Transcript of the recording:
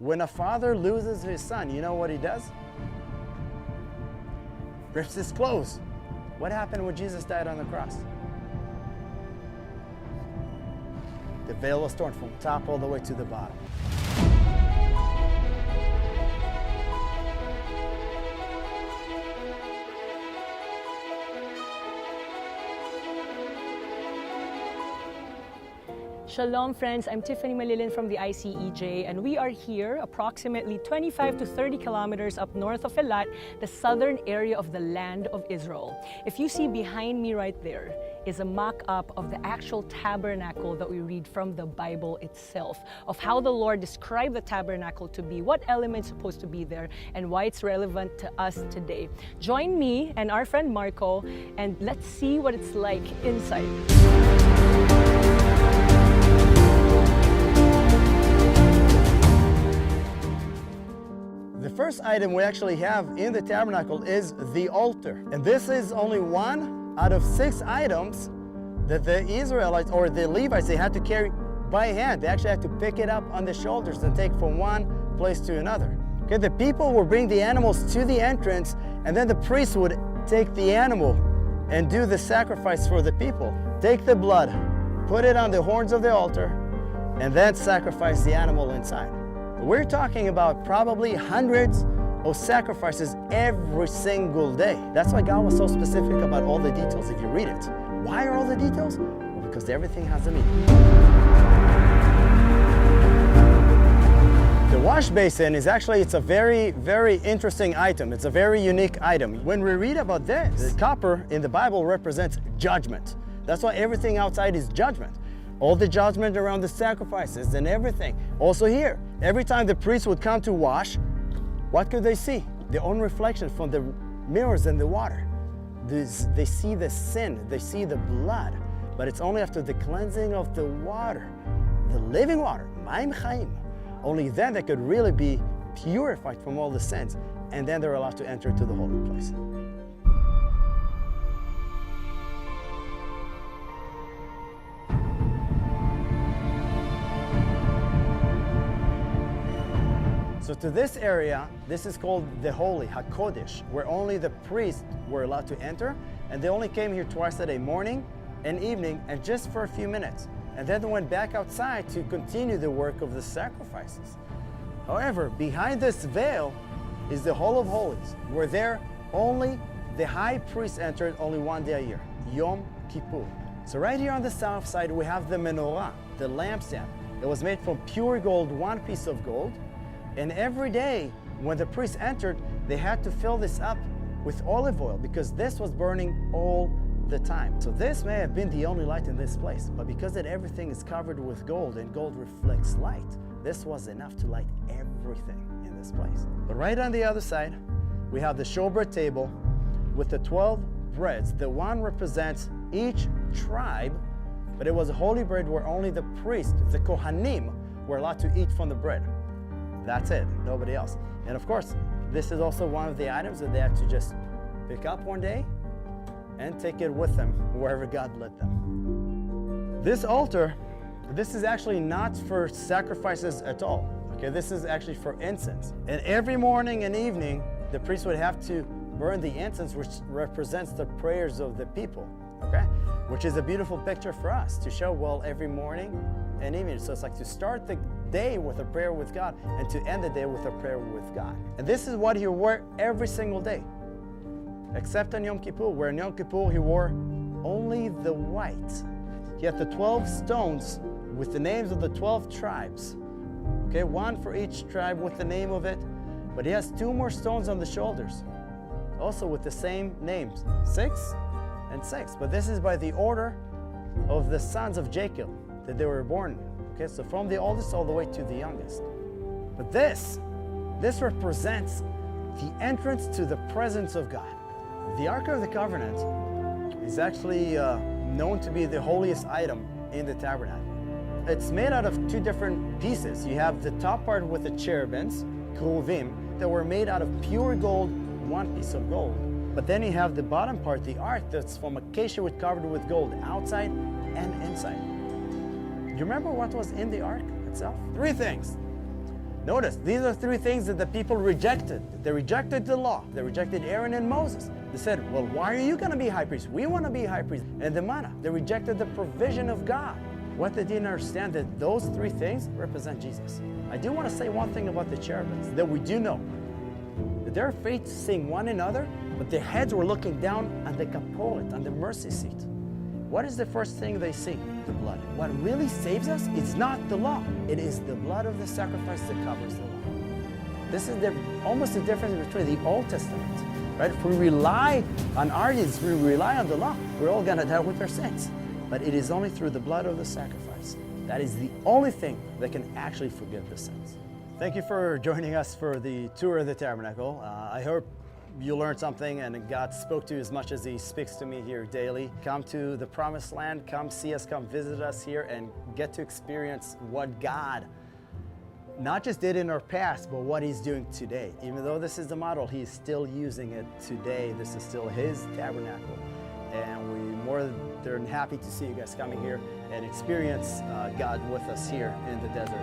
When a father loses his son, you know what he does? Rips his clothes. What happened when Jesus died on the cross? The veil was torn from top all the way to the bottom. Shalom friends, I'm Tiffany Malilin from the ICEJ, and we are here approximately 25 to 30 kilometers up north of Elat, the southern area of the land of Israel. If you see behind me right there is a mock-up of the actual tabernacle that we read from the Bible itself, of how the Lord described the tabernacle to be, what elements are supposed to be there, and why it's relevant to us today. Join me and our friend Marco, and let's see what it's like inside. The first item we actually have in the tabernacle is the altar. And this is only one out of 6 items that the Israelites or the Levites, they had to carry by hand. They actually had to pick it up on the shoulders and take from one place to another. Okay, the people would bring the animals to the entrance, and then the priest would take the animal and do the sacrifice for the people. Take the blood, put it on the horns of the altar, and then sacrifice the animal inside. We're talking about probably hundreds of sacrifices every single day. That's why God was so specific about all the details if you read it. Why are all the details? Well, because everything has a meaning. The wash basin is actually, it's a very, very interesting item. It's a very unique item. When we read about this, the copper in the Bible represents judgment. That's why everything outside is judgment. All the judgment around the sacrifices and everything. Also here, every time the priest would come to wash, what could they see? Their own reflection from the mirrors in the water. They see the sin, they see the blood, but it's only after the cleansing of the water, the living water, Maim Chaim, only then they could really be purified from all the sins, and then they're allowed to enter into the holy place. So to this area, this is called the Holy, HaKodesh, where only the priests were allowed to enter, and they only came here twice a day, morning and evening, and just for a few minutes. And then they went back outside to continue the work of the sacrifices. However, behind this veil is the Hall of Holies, where there only the high priest entered only one day a year, Yom Kippur. So right here on the south side, we have the menorah, the lampstand. It was made from pure gold, one piece of gold. And every day when the priest entered, they had to fill this up with olive oil because this was burning all the time. So this may have been the only light in this place, but because that everything is covered with gold and gold reflects light, this was enough to light everything in this place. But right on the other side, we have the showbread table with the 12 breads. The one represents each tribe, but it was a holy bread where only the priest, the Kohanim, were allowed to eat from the bread. That's it, nobody else. And of course, this is also one of the items that they had to just pick up one day and take it with them wherever God led them. This altar, this is actually not for sacrifices at all. Okay, this is actually for incense. And every morning and evening, the priest would have to burn the incense, which represents the prayers of the people, okay? Which is a beautiful picture for us to show, well, every morning and evening. So it's like to start the day with a prayer with God and to end the day with a prayer with God. And this is what he wore every single day, except on Yom Kippur, where in Yom Kippur he wore only the white. He had the 12 stones with the names of the 12 tribes. Okay, one for each tribe with the name of it, but he has 2 more stones on the shoulders, also with the same names, 6 and 6. But this is by the order of the sons of Jacob that they were born. Okay, so from the oldest all the way to the youngest. But this represents the entrance to the presence of God. The Ark of the Covenant is actually known to be the holiest item in the tabernacle. It's made out of 2 different pieces. You have the top part with the cherubims, keruvim, that were made out of pure gold, 1 piece of gold. But then you have the bottom part, the ark, that's from acacia wood covered with gold, outside and inside. Do you remember what was in the ark itself? 3 things. Notice, these are three things that the people rejected. They rejected the law. They rejected Aaron and Moses. They said, well, why are you going to be high priest? We want to be high priest. And the manna, they rejected the provision of God. What they didn't understand that those three things represent Jesus. I do want to say one thing about the cherubims that we do know. That they're facing one another, but their heads were looking down on the capolet, on the mercy seat. What is the first thing they see? The blood. What really saves us is not the law. It is the blood of the sacrifice that covers the law. This is almost the difference between the Old Testament, right? If we rely on our deeds, we rely on the law, we're all going to die with our sins. But it is only through the blood of the sacrifice. That is the only thing that can actually forgive the sins. Thank you for joining us for the tour of the tabernacle. I hope you learned something and God spoke to you as much as He speaks to me here daily. Come to the Promised Land, come see us, come visit us here and get to experience what God not just did in our past, but what He's doing today. Even though this is the model, He's still using it today. This is still His tabernacle. And we're more than happy to see you guys coming here and experience God with us here in the desert.